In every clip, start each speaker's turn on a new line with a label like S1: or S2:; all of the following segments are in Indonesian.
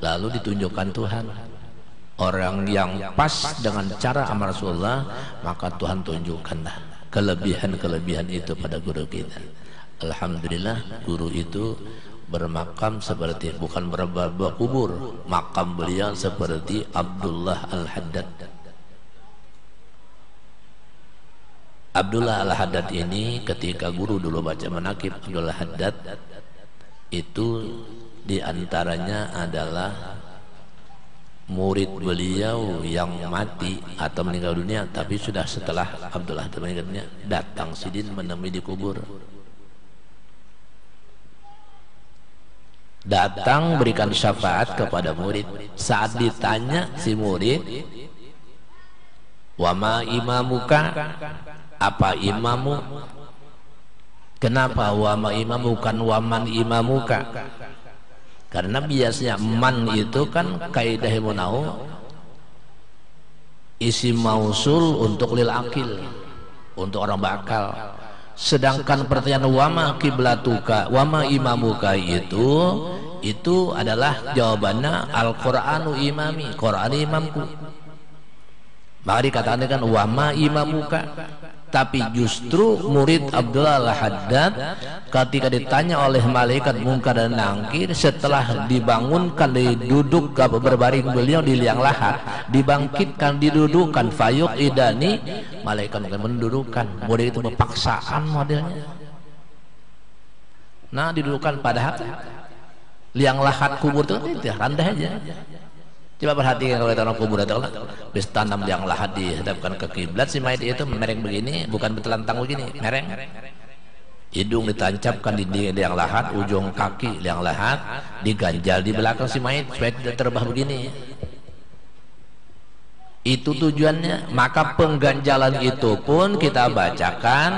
S1: lalu ditunjukkan Tuhan orang yang pas dengan cara amal Rasulullah, maka Tuhan tunjukkanlah kelebihan-kelebihan itu pada guru kita. Alhamdulillah guru itu bermakam seperti, bukan berbabak kubur, makam beliau seperti Abdullah Al-Haddad. Abdullah Al-Haddad ini ketika guru dulu baca manaqib Abdullah Al-Haddad itu diantaranya adalah murid beliau yang mati atau meninggal dunia, tapi sudah setelah Abdullah meninggal dunia datang Sidin menemui di kubur, datang berikan syafaat kepada murid. Saat ditanya si murid, wama imamuka, apa imamu? Kenapa wama imamu bukan waman imamuka? Karena biasanya man itu kan kaidah munau isim mausul untuk lil akil, untuk orang bakal. Sedangkan pertanyaan wama kiblatuka, wama imamuka itu adalah jawabannya Al-Qur'anu imami, Qur'an imamku. Maka dikatakan kan wama imamuka. Tapi justru murid Abdullah Al-Haddad ketika ditanya oleh malaikat Munkar dan Nakir setelah dibangunkan, diduduk berbaring beliau di liang lahat, dibangkitkan, didudukkan, fayuq idani, malaikat mendudukkan. Model itu berpaksaan modelnya. Nah didudukkan padahal liang lahat kubur itu rendah aja. Coba perhatikan kalau tanah kubur atau bis tanam liang lahat dihadapkan ke kiblat, si mayit itu mereng begini, bukan betelantang begini, mereng. Hidung ditancapkan di liang lahat, ujung kaki liang lahat diganjal di belakang si mayit supaya tidak terbah begini. Itu tujuannya. Maka pengganjalan itu pun kita bacakan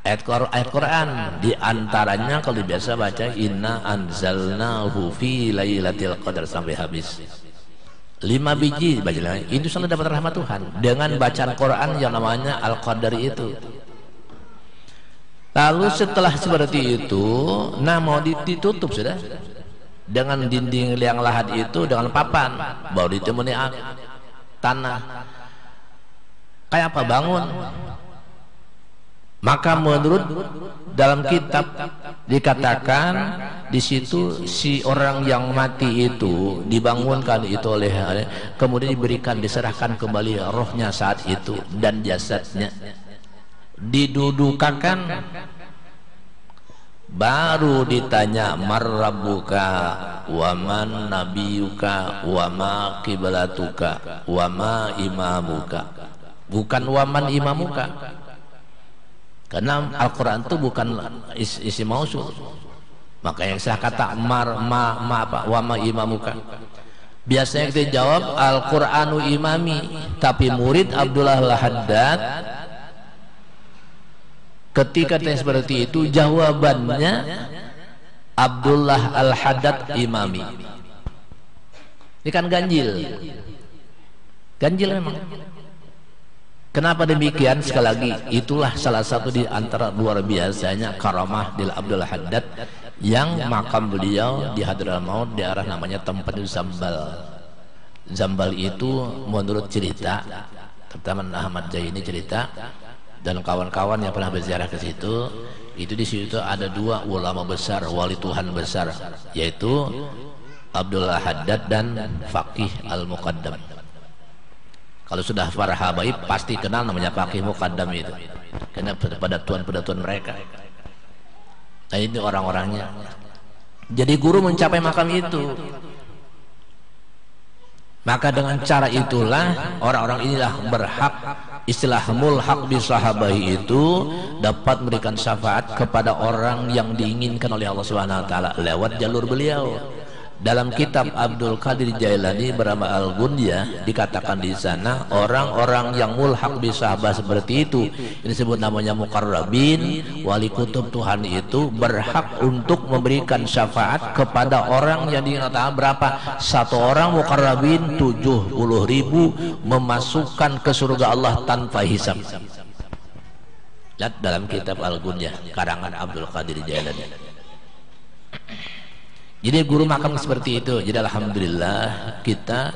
S1: ayat Quran. Di antaranya kalau biasa baca inna anzalnahu fi lailatul qadar sampai habis. 5 biji bacalah. Itu selalu dapat rahmat Tuhan dengan bacaan Quran yang namanya Al-Qadari itu. Lalu setelah seperti itu, nah mau ditutup sudah dengan dinding liang lahat itu dengan papan, baru ditemani tanah. Kayak apa bangun? Maka menurut dalam kitab dikatakan di situ si orang yang mati itu dibangunkan itu oleh, kemudian diberikan, diserahkan kembali rohnya saat itu dan jasadnya didudukakan, baru ditanya marrabuka waman nabiyuka wama kiblatuka wama imamuka, bukan waman imamuka. Karena Al-Quran itu bukan isi mausul. Maka yang saya kata wama imamuka. Biasanya kita jawab Al-Quranu imami. Tapi murid Abdullah Al-Haddad ketika tanya seperti itu, jawabannya Abdullah Al-Haddad imami. Ini kan ganjil. Ganjil memang. Kenapa demikian? Sekali lagi, itulah salah satu di antara luar biasanya karamah di Abdullah Haddad yang makam beliau di Hadratul Maut di arah namanya tempat Zambal. Zambal itu menurut cerita, terutama Ahmad Zaini cerita dan kawan-kawan yang pernah berziarah ke situ, itu di situ ada 2 ulama besar, wali Tuhan besar, yaitu Abdullah Haddad dan Faqih Al-Muqaddam. Kalau sudah para habaib pasti kenal namanya Faqih Muqaddam itu, karena pada tuan-tuan mereka. Nah ini orang-orangnya. Jadi guru mencapai makam itu. Maka dengan cara itulah orang-orang inilah berhak, istilah mulhaq bi sahabahi itu dapat memberikan syafaat kepada orang yang diinginkan oleh Allah Subhanahu wa taala lewat jalur beliau. Dalam kitab Abdul Qadir Jailani bernama Al-Ghunyah dikatakan di sana orang-orang yang mulhaq bi sahabah seperti itu, ini disebut namanya muqarrabin, wali kutub Tuhan itu berhak untuk memberikan syafaat kepada orang yang dinyatakan berapa? Satu orang muqarrabin 70.000 memasukkan ke surga Allah tanpa hisab. Lihat dalam kitab Al-Ghunyah karangan Abdul Qadir Jailani. Jadi guru makam seperti itu. Jadi alhamdulillah kita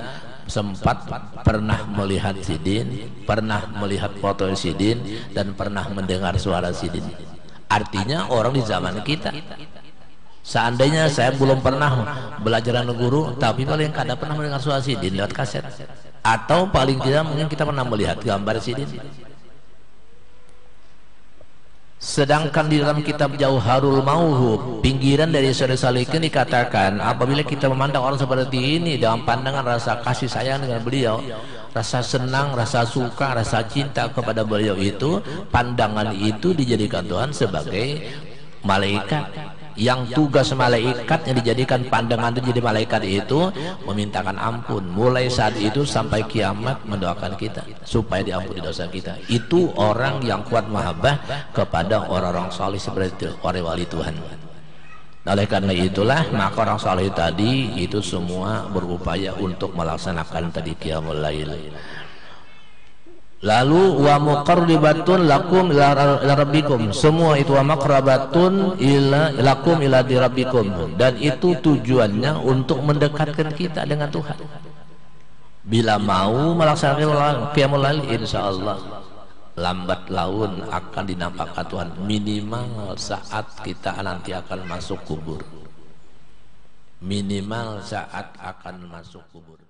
S1: sempat pernah melihat sidin, pernah melihat foto sidin, dan pernah mendengar suara sidin. Artinya orang di zaman kita. Seandainya saya belum pernah belajar dengan guru, tapi paling kada pernah mendengar suara sidin lewat kaset, atau paling tidak mungkin kita pernah melihat gambar sidin. Sedangkan di dalam kitab Jauharul Mauhub, pinggiran dari Syekh Salikin dikatakan, apabila kita memandang orang seperti ini dengan pandangan rasa kasih sayang dengan beliau, rasa senang, rasa suka, rasa cinta kepada beliau itu, pandangan itu dijadikan Tuhan sebagai malaikat. Yang tugas malaikat yang dijadikan pandangan itu jadi malaikat itu memintakan ampun, mulai saat itu sampai kiamat mendoakan kita supaya diampuni dosa kita. Itu orang yang kuat mahabbah kepada orang-orang saleh seperti itu, orang wali Tuhan. Oleh karena itulah maka orang saleh tadi itu semua berupaya untuk melaksanakan tadi qiyamul lail. Lalu wa muqarribatun lakum ila rabbikum, semua itu wa maqrabatun ila lakum ila rabbikum, dan itu tujuannya untuk mendekatkan kita dengan Tuhan. Bila mau melaksanakan qiyamul lail, insyaallah lambat laun akan dinampakkan Tuhan, minimal saat kita nanti akan masuk kubur, minimal saat akan masuk kubur.